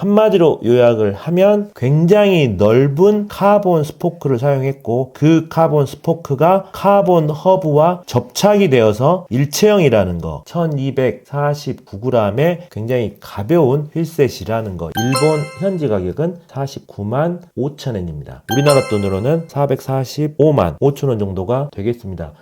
한마디로 요약을 하면 굉장히 넓은 카본 스포크를 사용했고, 그 카본 스포크가 카본 허브와 접착이 되어서 일체형이라는 거, 1249g의 굉장히 가벼운 휠셋이라는 거. 일본 현지 가격은 49만 5천엔입니다. 우리나라 돈으로는 445만 5천원 정도가 되겠습니다.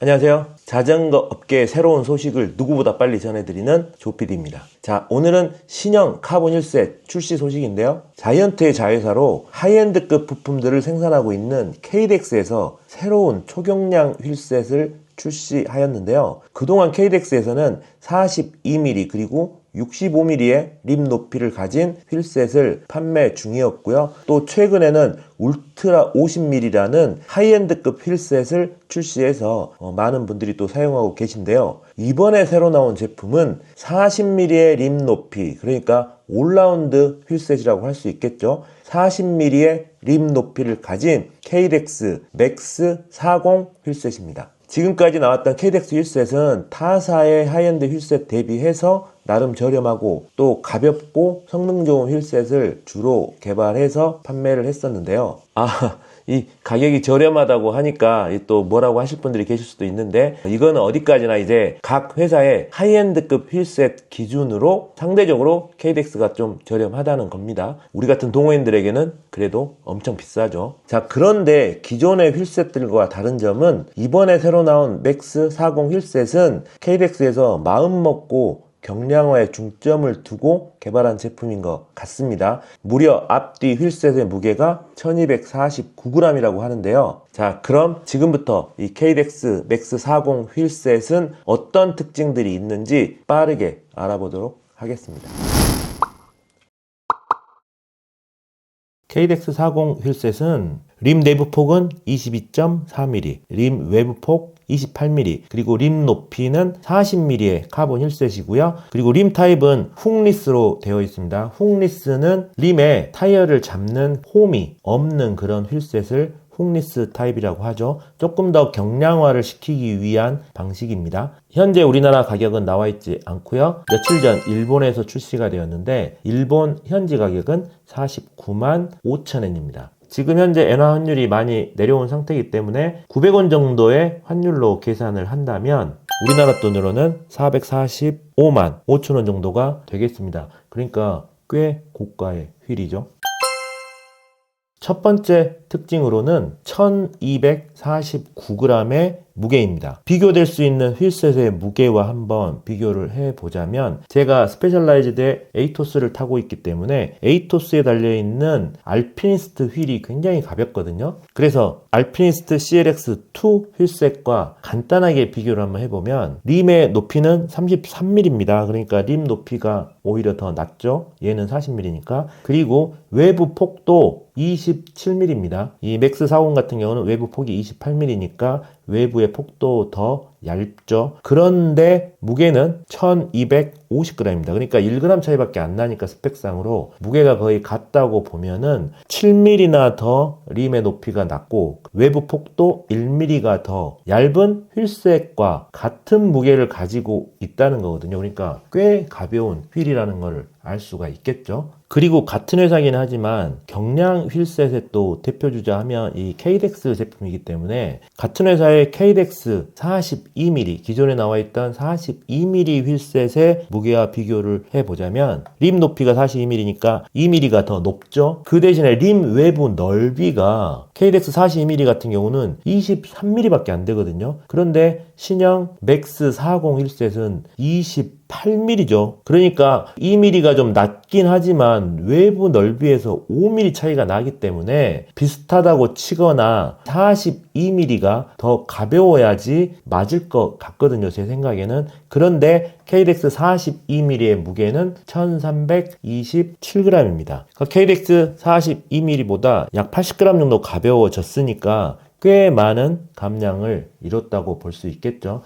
안녕하세요. 자전거 업계의 새로운 소식을 누구보다 빨리 전해드리는 조PD입니다. 자, 오늘은 신형 카본 휠셋 출시 소식인데요. 자이언트의 자회사로 하이엔드급 부품들을 생산하고 있는 KDX에서 새로운 초경량 휠셋을 출시하였는데요. 그동안 KDX에서는 42mm 그리고 65mm의 림 높이를 가진 휠셋을 판매 중이었고요. 또 최근에는 울트라 50mm라는 하이엔드급 휠셋을 출시해서 많은 분들이 또 사용하고 계신데요. 이번에 새로 나온 제품은 40mm의 림 높이, 그러니까 올라운드 휠셋이라고 할 수 있겠죠. 40mm의 림 높이를 가진 KDX 맥스 40 휠셋입니다. 지금까지 나왔던 KDX 휠셋은 타사의 하이엔드 휠셋 대비해서 나름 저렴하고 또 가볍고 성능 좋은 휠셋을 주로 개발해서 판매를 했었는데요. 이 가격이 저렴하다고 하니까 또 뭐라고 하실 분들이 계실 수도 있는데, 이거는 어디까지나 이제 각 회사의 하이엔드급 휠셋 기준으로 상대적으로 KDX가 좀 저렴하다는 겁니다. 우리 같은 동호인들에게는 그래도 엄청 비싸죠. 자, 그런데 기존의 휠셋들과 다른 점은 이번에 새로 나온 맥스 40 휠셋은 KDX에서 마음먹고 경량화에 중점을 두고 개발한 제품인 것 같습니다. 무려 앞뒤 휠셋의 무게가 1249g이라고 하는데요. 자, 그럼 지금부터 이 KDX 맥스 40 휠셋은 어떤 특징들이 있는지 빠르게 알아보도록 하겠습니다. KDX 40 휠셋은 림 내부 폭은 22.4mm, 림 외부 폭 28mm, 그리고 림 높이는 40mm의 카본 힐셋이고요. 그리고 림 타입은 훅리스로 되어 있습니다. 훅리스는 림에 타이어를 잡는 홈이 없는 그런 휠셋을 훅리스 타입이라고 하죠. 조금 더 경량화를 시키기 위한 방식입니다. 현재 우리나라 가격은 나와 있지 않고요. 며칠 전 일본에서 출시가 되었는데 일본 현지 가격은 49만 5천엔입니다. 지금 현재 엔화 환율이 많이 내려온 상태이기 때문에 900원 정도의 환율로 계산을 한다면 우리나라 돈으로는 445만 5천원 정도가 되겠습니다. 그러니까 꽤 고가의 휠이죠. 첫 번째 특징으로는 1249g의 무게입니다. 비교될 수 있는 휠셋의 무게와 한번 비교를 해보자면, 제가 스페셜라이즈드의 에이토스를 타고 있기 때문에 에이토스에 달려있는 알피니스트 휠이 굉장히 가볍거든요. 그래서 알피니스트 CLX2 휠셋과 간단하게 비교를 한번 해보면 림의 높이는 33mm입니다. 그러니까 림 높이가 오히려 더 낮죠. 얘는 40mm니까. 그리고 외부 폭도 27mm입니다. 이 맥스 40 같은 경우는 외부 폭이 28mm니까 외부의 폭도 더 얇죠. 그런데 무게는 1250g입니다. 그러니까 1g 차이밖에 안 나니까 스펙상으로 무게가 거의 같다고 보면은 7mm나 더 림의 높이가 낮고 외부 폭도 1mm가 더 얇은 휠셋과 같은 무게를 가지고 있다는 거거든요. 그러니까 꽤 가벼운 휠이라는 걸 알 수가 있겠죠. 그리고 같은 회사이긴 하지만 경량 휠셋의 또 대표주자 하면 이 KDX 제품이기 때문에 같은 회사의 KDX 42mm, 기존에 나와 있던 42mm 휠셋의 무게와 비교를 해보자면 림 높이가 42mm니까 2mm가 더 높죠. 그 대신에 림 외부 넓이가 KDX 42mm 같은 경우는 23mm밖에 안 되거든요. 그런데 신형 맥스 40 휠셋은 28mm죠. 그러니까 2mm가 좀 낮긴 하지만 외부 넓이에서 5mm 차이가 나기 때문에 비슷하다고 치거나 42mm가 더 가벼워야지 맞을 것 같거든요. 제 생각에는. 그런데 KDX 42mm의 무게는 1327g입니다. 그러니까 KDX 42mm보다 약 80g 정도 가벼워졌으니까 꽤 많은 감량을 이뤘다고 볼 수 있겠죠.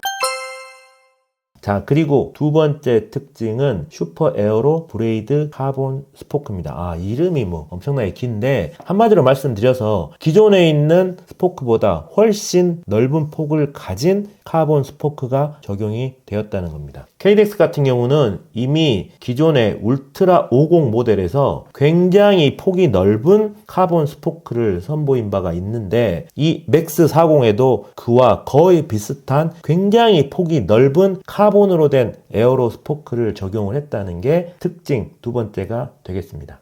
자, 그리고 두 번째 특징은 슈퍼 에어로 브레이드 카본 스포크입니다. 이름이 엄청나게 긴데 한마디로 말씀드려서 기존에 있는 스포크보다 훨씬 넓은 폭을 가진 카본 스포크가 적용이 되었다는 겁니다. KDX 같은 경우는 이미 기존의 울트라 50 모델에서 굉장히 폭이 넓은 카본 스포크를 선보인 바가 있는데 이 맥스 40에도 그와 거의 비슷한 굉장히 폭이 넓은 카본으로 된 에어로 스포크를 적용을 했다는 게 특징 두 번째가 되겠습니다.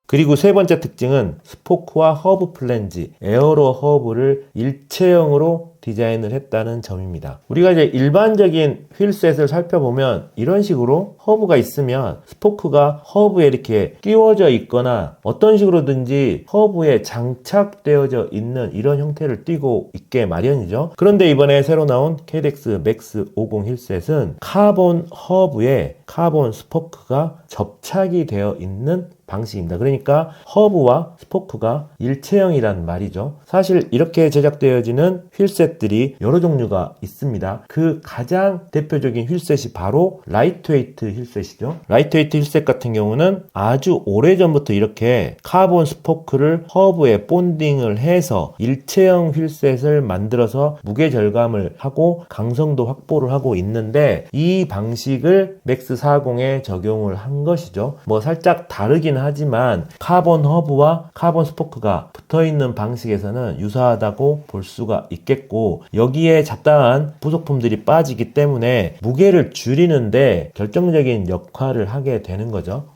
그리고 세 번째 특징은 스포크와 허브 플랜지, 에어로 허브를 일체형으로 디자인을 했다는 점입니다. 우리가 이제 일반적인 휠셋을 살펴보면 이런 식으로 허브가 있으면 스포크가 허브에 이렇게 끼워져 있거나 어떤 식으로든지 허브에 장착되어져 있는 이런 형태를 띠고 있게 마련이죠. 그런데 이번에 새로 나온 KDX 맥스 50 휠셋은 카본 허브에 카본 스포크가 접착이 되어 있는 방식입니다. 그러니까 허브와 스포크가 일체형이란 말이죠. 사실 이렇게 제작되어지는 휠셋들이 여러 종류가 있습니다. 그 가장 대표적인 휠셋이 바로 라이트웨이트 휠셋이죠. 라이트웨이트 휠셋 같은 경우는 아주 오래전부터 이렇게 카본 스포크를 허브에 본딩을 해서 일체형 휠셋을 만들어서 무게 절감을 하고 강성도 확보를 하고 있는데 이 방식을 맥스 40에 적용을 한 것이죠. 뭐 살짝 다르긴 하지만 카본 허브와 카본 스포크가 붙어있는 방식에서는 유사하다고 볼 수가 있겠고 여기에 잡다한 부속품들이 빠지기 때문에 무게를 줄이는데 결정적인 역할을 하게 되는 거죠.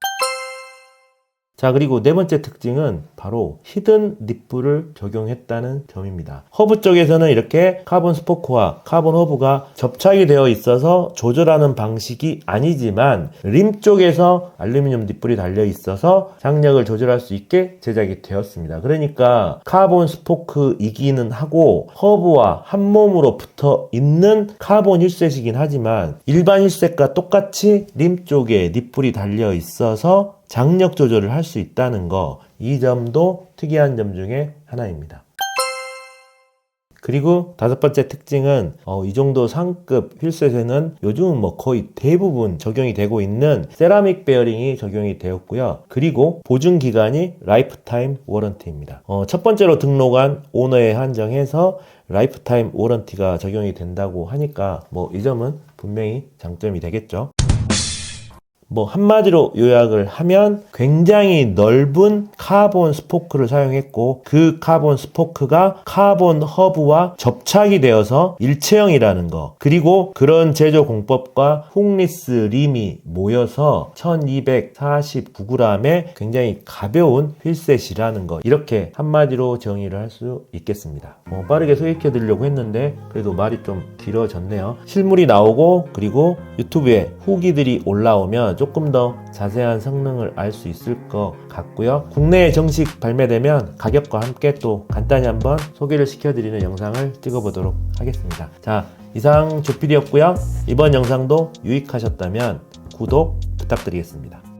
자, 그리고 네 번째 특징은 바로 히든 니플을 적용했다는 점입니다. 허브 쪽에서는 이렇게 카본 스포크와 카본 허브가 접착이 되어 있어서 조절하는 방식이 아니지만 림 쪽에서 알루미늄 니플이 달려 있어서 장력을 조절할 수 있게 제작이 되었습니다. 그러니까 카본 스포크이기는 하고 허브와 한 몸으로 붙어 있는 카본 힐셋이긴 하지만 일반 힐셋과 똑같이 림 쪽에 니플이 달려 있어서 장력 조절을 할 수 있다는 거, 이 점도 특이한 점 중에 하나입니다. 그리고 다섯 번째 특징은 이 정도 상급 휠셋에는 요즘은 뭐 거의 대부분 적용이 되고 있는 세라믹 베어링이 적용이 되었고요. 그리고 보증 기간이 라이프타임 워런티입니다. 첫 번째로 등록한 오너에 한정해서 라이프타임 워런티가 적용이 된다고 하니까 뭐 이 점은 분명히 장점이 되겠죠. 뭐 한마디로 요약을 하면 굉장히 넓은 카본 스포크를 사용했고 그 카본 스포크가 카본 허브와 접착이 되어서 일체형이라는 거, 그리고 그런 제조 공법과 훅리스 림이 모여서 1249g의 굉장히 가벼운 휠셋이라는 거, 이렇게 한마디로 정의를 할 수 있겠습니다. 빠르게 소개해 드리려고 했는데 그래도 말이 좀 길어졌네요. 실물이 나오고 그리고 유튜브에 후기들이 올라오면 조금 더 자세한 성능을 알 수 있을 것 같고요. 국내에 정식 발매되면 가격과 함께 또 간단히 한번 소개를 시켜드리는 영상을 찍어보도록 하겠습니다. 자, 이상 조필이었고요. 이번 영상도 유익하셨다면 구독 부탁드리겠습니다.